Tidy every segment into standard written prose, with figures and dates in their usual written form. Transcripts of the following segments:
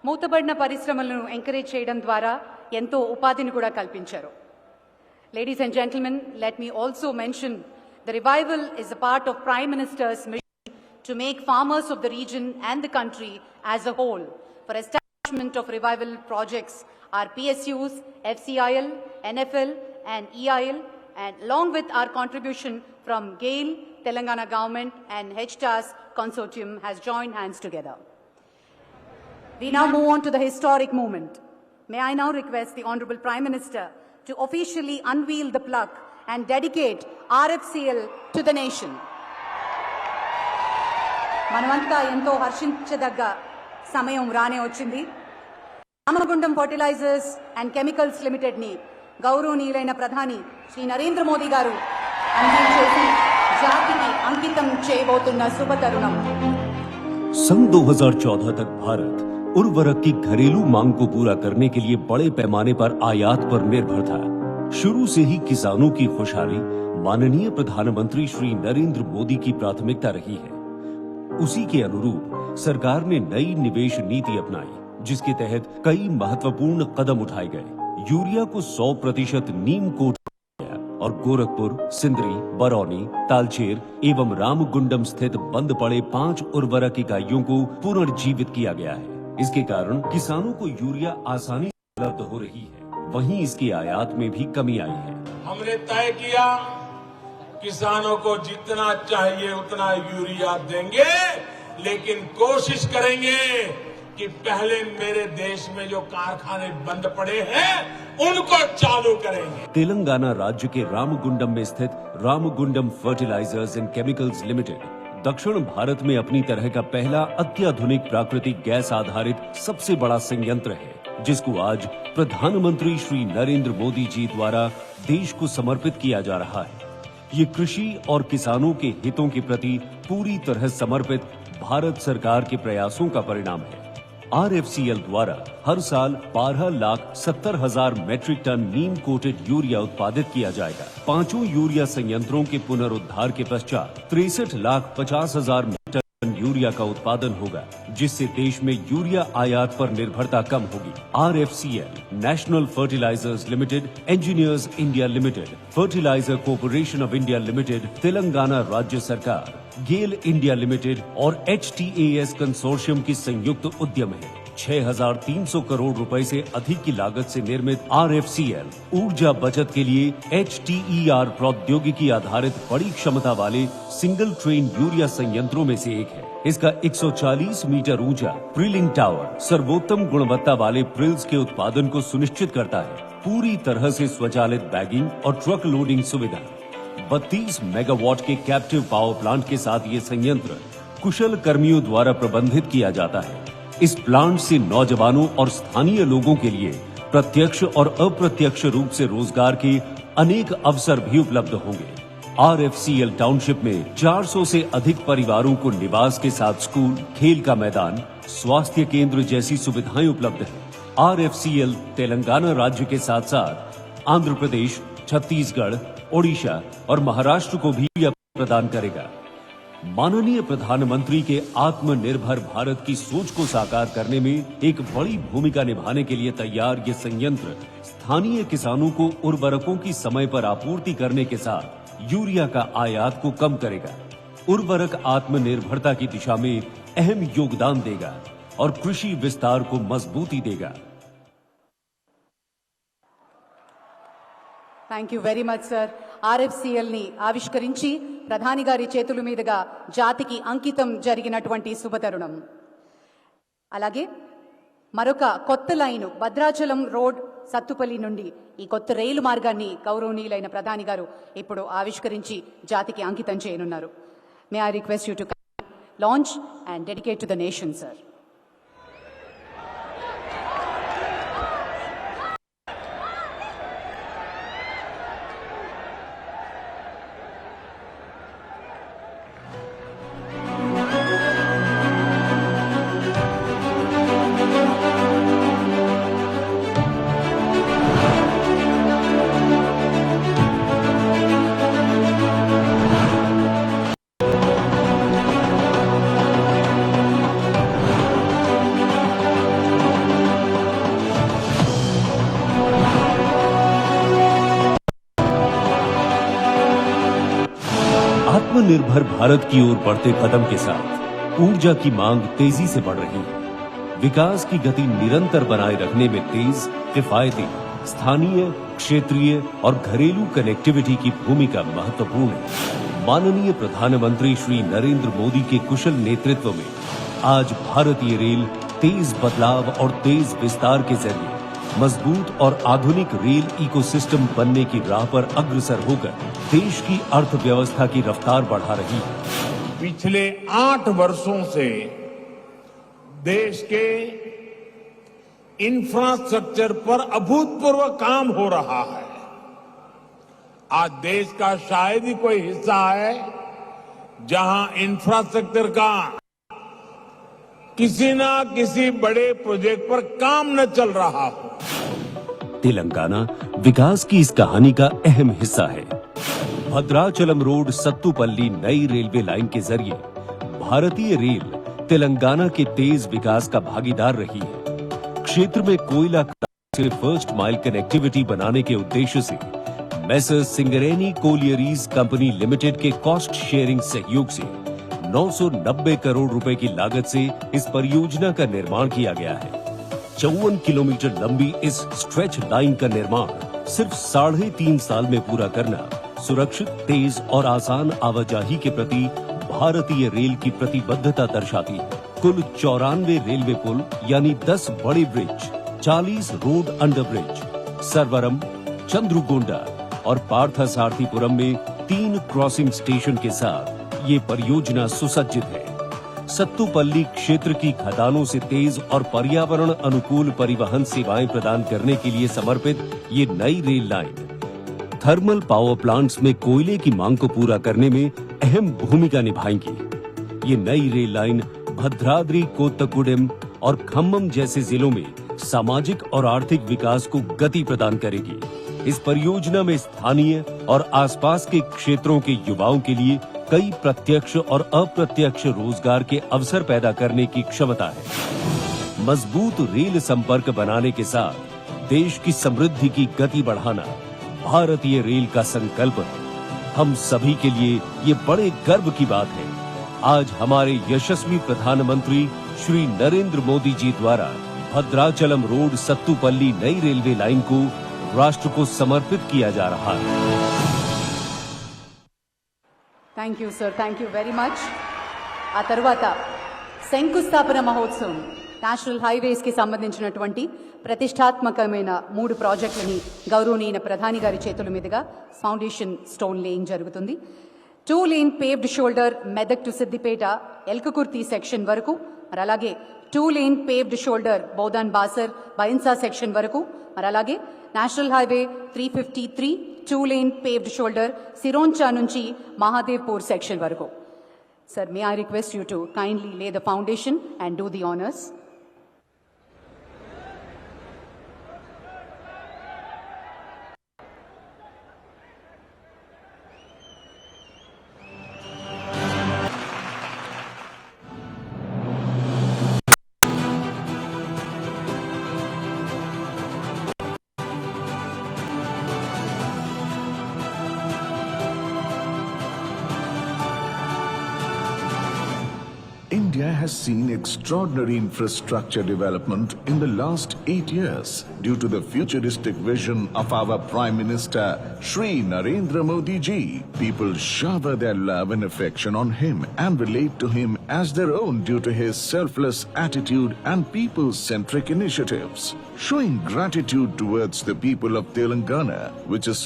మూతబడిన పరిశ్రమలను ఎంకరేజ్ చేయడం ద్వారా ఎంతో ఉపాధిని కూడా కల్పించారు. Ladies and gentlemen, let me also mention the revival is a part of Prime Minister's mission to make farmers of the region and the country as a whole. For establishment of revival projects are PSUs, FCIL, NFL and EIL, and along with our contribution from GAIL, Telangana government and HTAS consortium has joined hands together. We now move on to the historic moment. May I now request the Honorable Prime Minister to officially unveil the plug and dedicate RFCL to the nation. మనమంతా ఎంతో హర్షించదగ్గ సమయం రానే వచ్చింది. Ramagundam fertilizers and chemicals limited ని గౌరవనీయులైన ప్రధాని శ్రీ నరేంద్ర మోదీ గారు అందించేసి జాతికి అంకితం చేయబోతున్న శుభతరుణం. सन 2014 तक भारत उर्वरक की घरेलू मांग को पूरा करने के लिए बड़े पैमाने पर आयात पर निर्भर था। शुरू से ही किसानों की खुशहाली माननीय प्रधानमंत्री श्री नरेंद्र मोदी की प्राथमिकता रही है। उसी के अनुरूप सरकार ने नई निवेश नीति अपनाई, जिसके तहत कई महत्वपूर्ण कदम उठाए गए। यूरिया को 100% नीम कोट और गोरखपुर, सिंदरी, बरौनी, तालचेर एवं रामगुंडम स्थित बंद पड़े 5 उर्वरक इकाइयों को पुनर्जीवित किया गया है। इसके कारण किसानों को यूरिया आसानी से उपलब्ध हो रही है। वहीं इसकी आयात में भी कमी आई है। हमने तय किया किसानों को जितना चाहिए उतना यूरिया देंगे, लेकिन कोशिश करेंगे कि पहले मेरे देश में जो कारखाने बंद पड़े हैं उनको चालू करेंगे। तेलंगाना राज्य के रामगुंडम में स्थित Ramagundam fertilizers and chemicals limited दक्षिण भारत में अपनी तरह का पहला अत्याधुनिक प्राकृतिक गैस आधारित सबसे बड़ा संयंत्र है, जिसको आज प्रधानमंत्री श्री नरेंद्र मोदी जी द्वारा देश को समर्पित किया जा रहा है। ये कृषि और किसानों के हितों के प्रति पूरी तरह समर्पित भारत सरकार के प्रयासों का परिणाम है। RFCL द्वारा हर साल 12,70,000 मेट्रिक टन नीम कोटेड यूरिया उत्पादित किया जाएगा। 5 यूरिया संयंत्रों के पुनरुद्धार के पश्चात 63,50,000 मेट्रिक टन यूरिया का उत्पादन होगा, जिससे देश में यूरिया आयात पर निर्भरता कम होगी। RFCL, national fertilizers limited, engineers India limited, fertilizer corporation of India limited, Telangana राज्य सरकार, गेल इंडिया लिमिटेड और HTAS कंसोर्शियम की संयुक्त उद्यम है। 6,300 करोड़ रुपए से अधिक की लागत से निर्मित RFCL ऊर्जा बचत के लिए HTER प्रौद्योगिकी आधारित बड़ी क्षमता वाले सिंगल ट्रेन यूरिया संयंत्रों में से एक है। इसका 140 मीटर ऊंचा प्रिलिंग टावर सर्वोत्तम गुणवत्ता वाले प्रिल्स के उत्पादन को सुनिश्चित करता है। पूरी तरह से स्वचालित बैगिंग और ट्रक लोडिंग सुविधा, 32 मेगावाट के कैप्टिव पावर प्लांट के साथ ये संयंत्र कुशल कर्मियों द्वारा प्रबंधित किया जाता है। इस प्लांट से नौजवानों और स्थानीय लोगों के लिए प्रत्यक्ष और अप्रत्यक्ष रूप से रोजगार के अनेक अवसर भी उपलब्ध होंगे। RFCL टाउनशिप में 400 से अधिक परिवारों को निवास के साथ स्कूल, खेल का मैदान, स्वास्थ्य केंद्र जैसी सुविधाएं उपलब्ध है। RFCL तेलंगाना राज्य के साथ साथ आंध्र प्रदेश, छत्तीसगढ़, ओडिशा और महाराष्ट्र को भी प्रदान करेगा। माननीय प्रधानमंत्री के आत्मनिर्भर भारत की सोच को साकार करने में एक बड़ी भूमिका निभाने के लिए तैयार ये संयंत्र स्थानीय किसानों को उर्वरकों की समय पर आपूर्ति करने के साथ यूरिया का आयात को कम करेगा। उर्वरक आत्मनिर्भरता की दिशा में अहम योगदान देगा और कृषि विस्तार को मजबूती देगा। Thank you very much sir. RFCL ని ఆవిష్కరించి ప్రధాని గారి చేతుల మీదుగా జాతికి అంకితం జరిగినటువంటి శుభతరుణం. అలాగే మరొక కొత్త లైను భద్రాచలం రోడ్ సత్తుపల్లి నుండి ఈ కొత్త రైలు మార్గాన్ని గౌరవనీయులైన ప్రధాని గారు ఇప్పుడు ఆవిష్కరించి జాతికి అంకితం చేయనున్నారు. మే I request you to launch and dedicate to the nation sir. आत्मनिर्भर भारत की ओर बढ़ते कदम के साथ ऊर्जा की मांग तेजी से बढ़ रही है। विकास की गति निरंतर बनाए रखने में तेज, किफायती, स्थानीय, क्षेत्रीय और घरेलू कनेक्टिविटी की भूमिका महत्वपूर्ण है। माननीय प्रधानमंत्री श्री नरेंद्र मोदी के कुशल नेतृत्व में आज भारतीय रेल तेज बदलाव और तेज विस्तार के जरिए मजबूत और आधुनिक रेल इकोसिस्टम बनने की राह पर अग्रसर होकर देश की अर्थव्यवस्था की रफ्तार बढ़ा रही है। पिछले 8 वर्षों से देश के इंफ्रास्ट्रक्चर पर अभूतपूर्व काम हो रहा है। आज देश का शायद ही कोई हिस्सा है जहां इंफ्रास्ट्रक्चर का किसी ना किसी बड़े प्रोजेक्ट पर काम न चल रहा हो। तेलंगाना विकास की इस कहानी का अहम हिस्सा है। भद्राचलम रोड सत्तुपल्ली नई रेलवे लाइन के जरिए भारतीय रेल तेलंगाना के तेज विकास का भागीदार रही है। क्षेत्र में कोयला से फर्स्ट माइल कनेक्टिविटी बनाने के उद्देश्य से messrs Singareni collieries company limited के कॉस्ट शेयरिंग सहयोग से 990 करोड़ रुपए की लागत से इस परियोजना का निर्माण किया गया है। 54 किलोमीटर लंबी इस स्ट्रेच लाइन का निर्माण सिर्फ 3.5 साल में पूरा करना सुरक्षित, तेज और आसान आवाजाही के प्रति भारतीय रेल की प्रतिबद्धता दर्शाती है। कुल 94 रेलवे पुल यानी 10 बड़े ब्रिज, 40 रोड अंडर ब्रिज, सरवरम, चंद्रुगोंडा और पार्थसारथीपुरम में 3 क्रॉसिंग स्टेशन के साथ ये परियोजना सुसज्जित है। सत्तुपल्ली क्षेत्र की खदानों से तेज और पर्यावरण अनुकूल परिवहन सेवाएं प्रदान करने के लिए समर्पित ये नई rail line thermal power plants में कोयले की मांग को पूरा करने में अहम भूमिका निभाएंगी। ये नई रेल लाइन भद्राद्री कोत्तकुडेम और खम्मम जैसे जिलों में सामाजिक और आर्थिक विकास को गति प्रदान करेगी। इस परियोजना में स्थानीय और आसपास के क्षेत्रों के युवाओं के लिए कई प्रत्यक्ष और अप्रत्यक्ष रोजगार के अवसर पैदा करने की क्षमता है। मजबूत रेल संपर्क बनाने के साथ देश की समृद्धि की गति बढ़ाना भारतीय रेल का संकल्प है। हम सभी के लिए ये बड़े गर्व की बात है। आज हमारे यशस्वी प्रधानमंत्री श्री नरेंद्र मोदी जी द्वारा भद्राचलम रोड सत्तुपल्ली नई रेलवे लाइन को राष्ट्र को समर्पित किया जा रहा है। Thank you sir, thank you very much. ఆ తర్వాత శంకుస్థాపన మహోత్సవం నేషనల్ హైవేస్ కి సంబంధించినటువంటి ప్రతిష్టాత్మకమైన 3 ప్రాజెక్టులని గౌరవనీయ ప్రధాని గారి చేతుల మీదుగా ఫౌండేషన్ స్టోన్ లేయింగ్ జరుగుతుంది. 2 lane paved shoulder Medak to Siddipet Elkathurthy section వరకు, మరి అలాగే 2 lane paved shoulder Bodhan Basar Bhainsa section వరకు, మరి అలాగే national highway 353 2 lane paved shoulder Sironcha నుంచి మహాదేవ్పూర్ సెక్షన్ వరకు. Sir, may I request you to kindly lay the foundation and do the honours. India has seen extraordinary infrastructure development in the last 8 years due to the futuristic vision of our Prime Minister Shri Narendra Modi ji. People shower their love and affection on him and relate to him as their own due to his selfless attitude and people-centric initiatives. Showing gratitude towards the people of Telangana, which is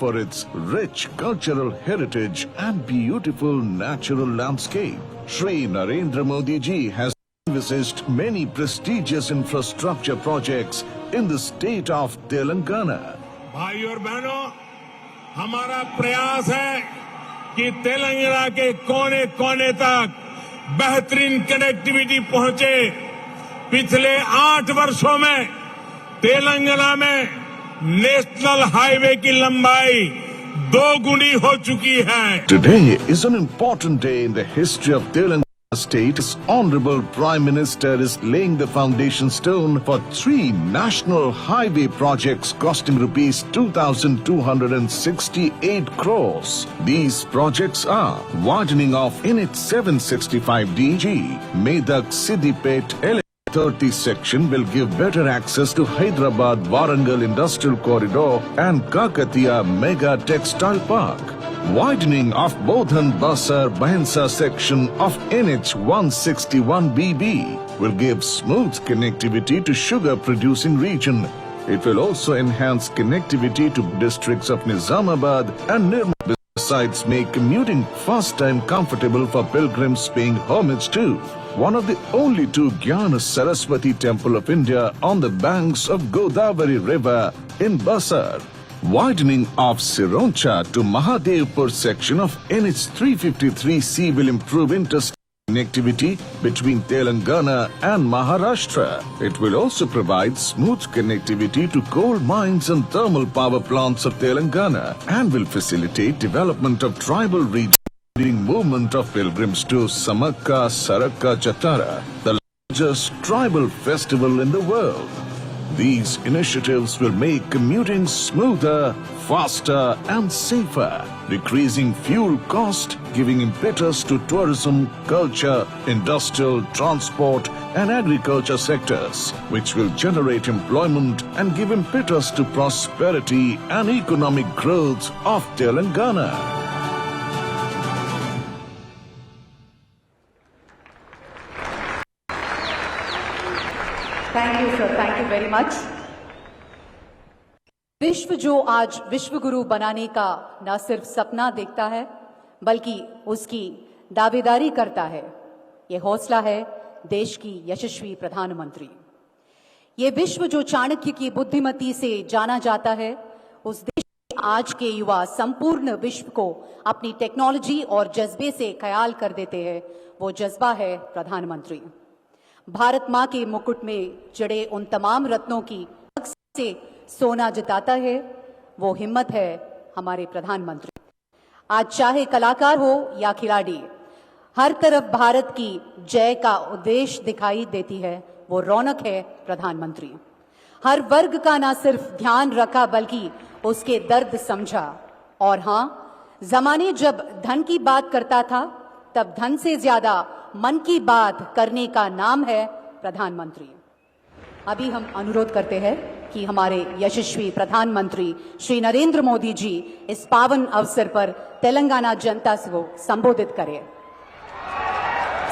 for its rich cultural heritage and beautiful natural landscape. Shri Narendra Modi ji has envisaged many prestigious infrastructure projects in the state of Telangana. भाई और बहनों, हमारा प्रयास है कि तेलंगाना के कोने कोने तक बेहतरीन कनेक्टिविटी पहुंचे। पिछले 8 वर्षों में तेलंगाना में नेशनल हाईवे की लंबाई 2 गुनी हो चुकी है. Today is an important day in the history of Telangana. State's Honorable Prime Minister is laying the foundation stone for 3 national highway projects costing rupees 2,268 crores. These projects are widening of NH 765 DG, Medak Siddipet LH30 section will give better access to Hyderabad Warangal Industrial Corridor and Kakatiya Mega Textile Park. Widening of Bodhan Basar Bhainsa section of NH 161BB will give smooth connectivity to sugar producing region. It will also enhance connectivity to districts of Nizamabad and Nirmal, besides make commuting faster and comfortable for pilgrims paying homage to one of the only 2 Gyana Saraswati temple of India on the banks of Godavari River in Basar. Widening of Sironcha to Mahadevpur section of NH 353C will improve interstate connectivity between Telangana and Maharashtra. It will also provide smooth connectivity to coal mines and thermal power plants of Telangana and will facilitate development of tribal regions, including movement of pilgrims to Samakka Sarakka Jatara, the largest tribal festival in the world. These initiatives will make commuting smoother, faster and safer, decreasing fuel cost, giving impetus to tourism, culture, industrial, transport and agriculture sectors, which will generate employment and give impetus to prosperity and economic growth of Telangana. Thank you sir, thank you very much. विश्व जो आज विश्व गुरु बनाने का न सिर्फ सपना देखता है बल्कि उसकी दावेदारी करता है, ये हौसला है देश की यशस्वी प्रधानमंत्री। ये विश्व जो चाणक्य की बुद्धिमती से जाना जाता है, उस देश के आज के युवा संपूर्ण विश्व को अपनी टेक्नोलॉजी और जज्बे से ख्याल कर देते हैं, वो जज्बा है प्रधानमंत्री। भारत माँ के मुकुट में जड़े उन तमाम रत्नों की से सोना जिताता है, वो हिम्मत है हमारे प्रधानमंत्री। आज चाहे कलाकार हो या खिलाड़ी, हर तरफ भारत की जय का उद्देश्य दिखाई देती है, वो रौनक है प्रधानमंत्री। हर वर्ग का ना सिर्फ ध्यान रखा बल्कि उसके दर्द समझा। और हां, जमाने जब धन की बात करता था तब धन से ज्यादा मन की बात करने का नाम है प्रधानमंत्री। अभी हम अनुरोध करते हैं कि हमारे यशस्वी प्रधानमंत्री श्री नरेंद्र मोदी जी इस पावन अवसर पर तेलंगाना जनता को संबोधित करें।